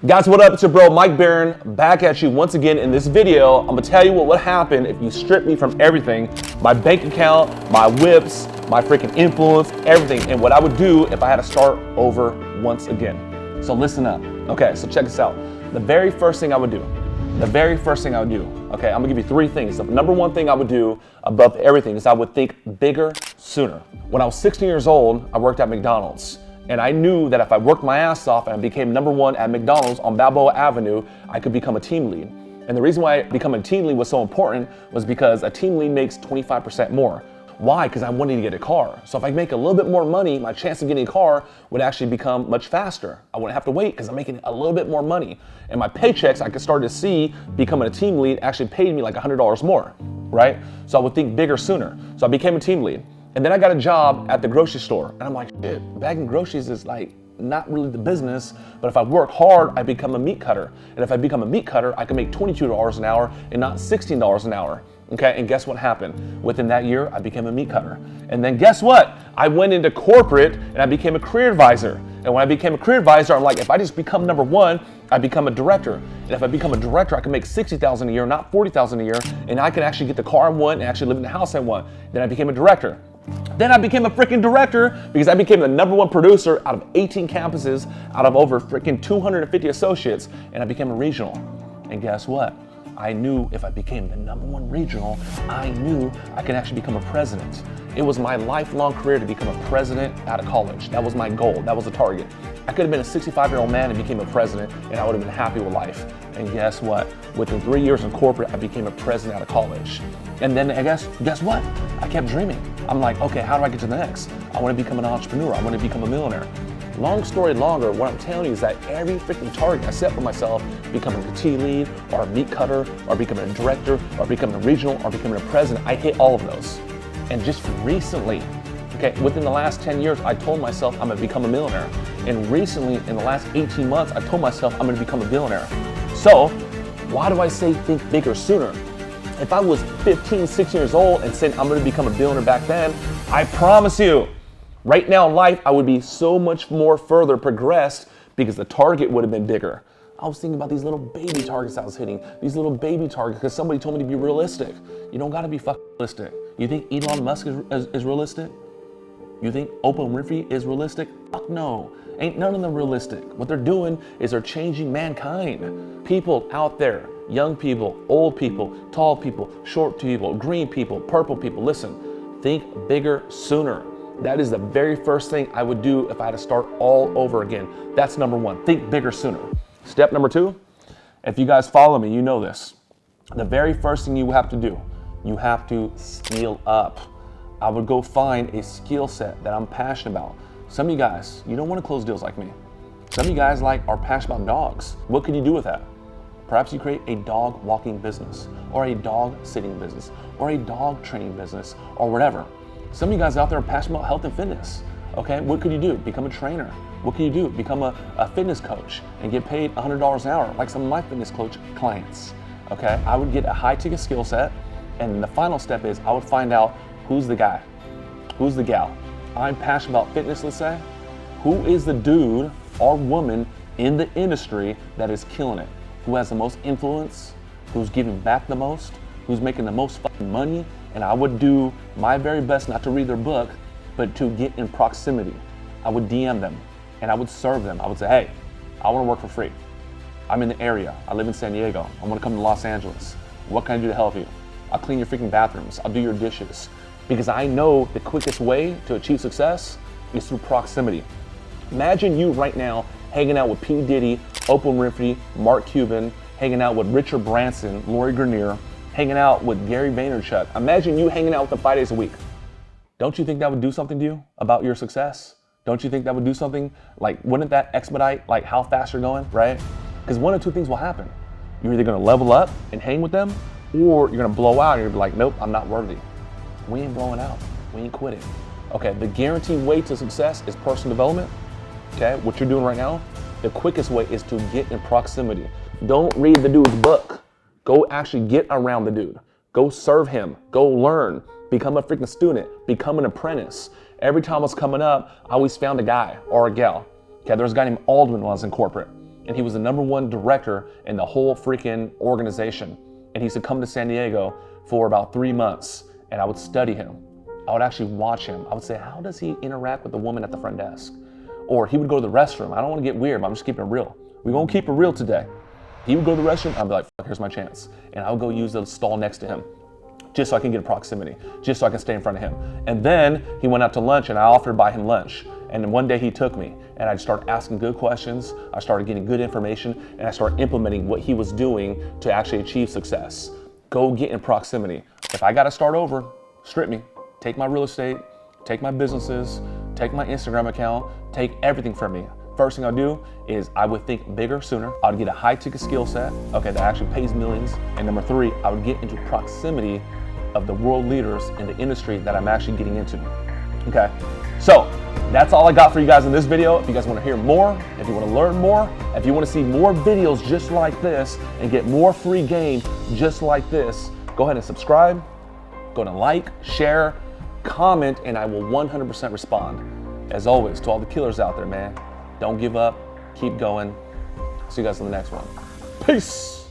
Guys, what up? It's your bro, Mike Barron, back at you once again in this video. I'm gonna tell you what would happen if you strip me from everything, my bank account, my whips, my freaking influence, everything, and what I would do if I had to start over once again. So listen up. Okay, so check this out. The very first thing I would do, okay, I'm gonna give you three things. The number one thing I would do above everything is I would think bigger sooner. When I was 16 years old, I worked at McDonald's. And I knew that if I worked my ass off and I became number one at McDonald's on Balboa Avenue, I could become a team lead. And the reason why becoming a team lead was so important was because a team lead makes 25% more. Why? Because I wanted to get a car. So if I make a little bit more money, my chance of getting a car would actually become much faster. I wouldn't have to wait because I'm making a little bit more money. And my paychecks, I could start to see becoming a team lead actually paid me like $100 more, right? So I would think bigger sooner. So I became a team lead. And then I got a job at the grocery store. And I'm like, shit, bagging groceries is like not really the business, but if I work hard, I become a meat cutter. And if I become a meat cutter, I can make $22 an hour and not $16 an hour. Okay, and guess what happened? Within that year, I became a meat cutter. And then guess what? I went into corporate and I became a career advisor. And when I became a career advisor, I'm like, if I just become number one, I become a director. And if I become a director, I can make $60,000 a year, not $40,000 a year. And I can actually get the car I want and actually live in the house I want. Then I became a director. Then I became a freaking director because I became the number one producer out of 18 campuses, out of over freaking 250 associates, and I became a regional. And guess what? I knew if I became the number one regional, I knew I could actually become a president. It was my lifelong career to become a president out of college. That was my goal. That was the target. I could have been a 65-year-old man and became a president, and I would have been happy with life. And guess what? Within 3 years in corporate, I became a president out of college. And then guess what? I kept dreaming. I'm like, okay, how do I get to the next? I want to become an entrepreneur. I want to become a millionaire. Long story longer, what I'm telling you is that every freaking target I set for myself, becoming a team lead, or a meat cutter, or becoming a director, or becoming a regional, or becoming a president, I hit all of those. And just recently, okay, within the last 10 years, I told myself I'm gonna become a millionaire. And recently, in the last 18 months, I told myself I'm gonna become a billionaire. So, why do I say think bigger sooner? If I was 15, 16 years old and said I'm gonna become a billionaire back then, I promise you, right now in life, I would be so much more further progressed because the target would have been bigger. I was thinking about these little baby targets I was hitting, these little baby targets, because somebody told me to be realistic. You don't gotta be fucking realistic. You think Elon Musk is realistic? You think Oprah Winfrey is realistic? Fuck no. Ain't none of them realistic. What they're doing is they're changing mankind. People out there, young people, old people, tall people, short people, green people, purple people, listen, think bigger sooner. That is the very first thing I would do if I had to start all over again. That's number one, think bigger sooner. Step number two, if you guys follow me, you know this. The very first thing you have to do, you have to skill up. I would go find a skill set that I'm passionate about. Some of you guys, you don't want to close deals like me. Some of you guys are passionate about dogs. What can you do with that? Perhaps you create a dog walking business, or a dog sitting business, or a dog training business, or whatever. Some of you guys out there are passionate about health and fitness. Okay, what could you do? Become a trainer. What can you do? Become a fitness coach and get paid $100 an hour, like some of my fitness coach clients. Okay, I would get a high ticket skill set, and the final step is I would find out who's the guy, who's the gal. I'm passionate about fitness, let's say. Who is the dude or woman in the industry that is killing it? Who has the most influence? Who's giving back the most? Who's making the most fucking money? And I would do my very best not to read their book, but to get in proximity. I would DM them and I would serve them. I would say, hey, I want to work for free. I'm in the area. I live in San Diego. I want to come to Los Angeles. What can I do to help you? I'll clean your freaking bathrooms. I'll do your dishes. Because I know the quickest way to achieve success is through proximity. Imagine you right now hanging out with P. Diddy, Oprah Winfrey, Mark Cuban, hanging out with Richard Branson, Lori Greiner, hanging out with Gary Vaynerchuk. Imagine you hanging out with them 5 days a week. Don't you think that would do something to you about your success? Don't you think that would do something? Wouldn't that expedite how fast you're going, right? Because one of two things will happen. You're either gonna level up and hang with them, or you're gonna blow out and you're gonna be like, nope, I'm not worthy. We ain't blowing out, we ain't quitting. Okay, the guaranteed way to success is personal development. Okay, what you're doing right now, the quickest way is to get in proximity. Don't read the dude's book. Go actually get around the dude. Go serve him, go learn, become a freaking student, become an apprentice. Every time I was coming up, I always found a guy or a gal. Okay, there was a guy named Aldwin when I was in corporate. and he was the #1 director in the whole freaking organization. And he used to come to San Diego for about 3 months, and I would study him. I would actually watch him. I would say, how does he interact with the woman at the front desk? Or he would go to the restroom. I don't want to get weird, but I'm just keeping it real. We're going to keep it real today. He would go to the restroom. I'd be like, fuck, here's my chance. And I would go use the stall next to him just so I can get a proximity, just so I can stay in front of him. And then he went out to lunch, and I offered to buy him lunch. And then one day he took me, and I started asking good questions. I started getting good information, and I started implementing what he was doing to actually achieve success. Go get in proximity. If I got to start over, strip me. Take my real estate, take my businesses, take my Instagram account, take everything from me. First thing I'll do is I would think bigger sooner. I would get a high ticket skill set, okay, that actually pays millions. And number 3, I would get into proximity of the world leaders in the industry that I'm actually getting into, okay? So that's all I got for you guys in this video. If you guys want to hear more, if you want to learn more, if you want to see more videos just like this and get more free game just like this, go ahead and subscribe, go and like, share, comment, and I will 100% respond. As always, to all the killers out there, man, don't give up, keep going. See you guys in the next one. Peace.